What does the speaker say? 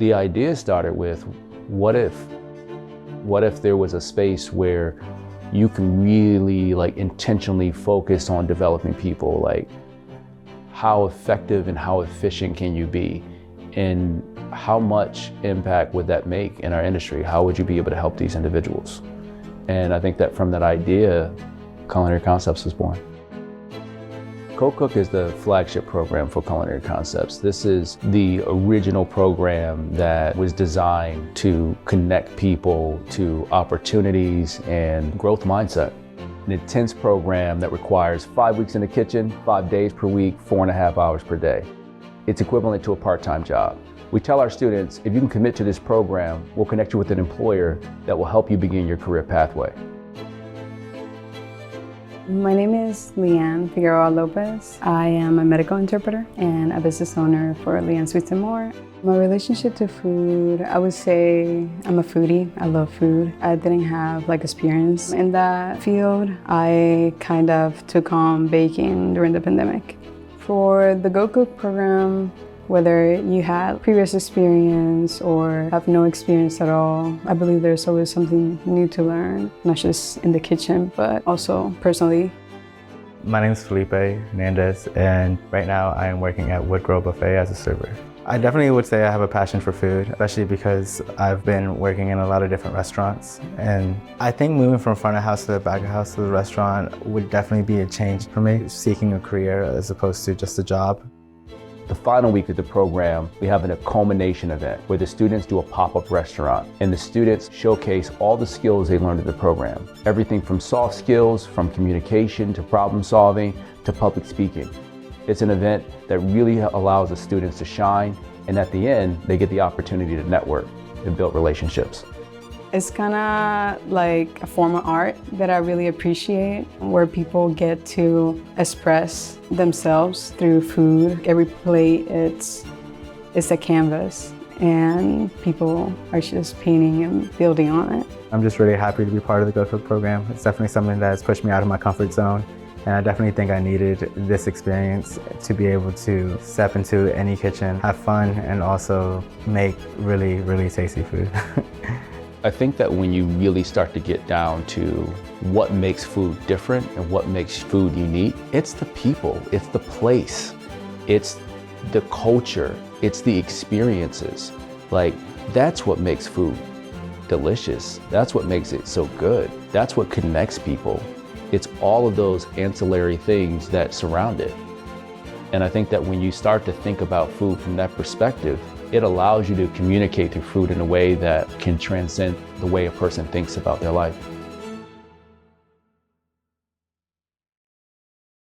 The idea started with, what if there was a space where you can really intentionally focus on developing people, like how effective and how efficient can you be, and how much impact would that make in our industry? How would you be able to help these individuals? And I think that from that idea, Culinary Concepts was born. Co-Cook is the flagship program for Culinary Concepts. This is the original program that was designed to connect people to opportunities and growth mindset. An intense program that requires 5 weeks in the kitchen, 5 days per week, 4.5 hours per day. It's equivalent to a part-time job. We tell our students, if you can commit to this program, we'll connect you with an employer that will help you begin your career pathway. My name is Leanne Figueroa Lopez. I am a medical interpreter and a business owner for Leanne Sweets & More. My relationship to food, I would say I'm a foodie. I love food. I didn't have experience in that field. I kind of took on baking during the pandemic. For the Go Cook program, whether you had previous experience or have no experience at all, I believe there's always something new to learn, not just in the kitchen, but also personally. My name is Felipe Hernandez, and right now I am working at Woodgrow Buffet as a server. I definitely would say I have a passion for food, especially because I've been working in a lot of different restaurants. And I think moving from front of house to the back of house to the restaurant would definitely be a change for me, seeking a career as opposed to just a job. The final week of the program, we have a culmination event where the students do a pop-up restaurant, and the students showcase all the skills they learned in the program. Everything from soft skills, from communication to problem solving to public speaking. It's an event that really allows the students to shine, and at the end, they get the opportunity to network and build relationships. It's kind of like a form of art that I really appreciate, where people get to express themselves through food. Every plate, it's a canvas, and people are just painting and building on it. I'm just really happy to be part of the Go Cook program. It's definitely something that has pushed me out of my comfort zone, and I definitely think I needed this experience to be able to step into any kitchen, have fun, and also make really, really tasty food. I think that when you really start to get down to what makes food different and what makes food unique, it's the people, it's the place, it's the culture, it's the experiences. That's what makes food delicious. That's what makes it so good. That's what connects people. It's all of those ancillary things that surround it. And I think that when you start to think about food from that perspective, it allows you to communicate through food in a way that can transcend the way a person thinks about their life.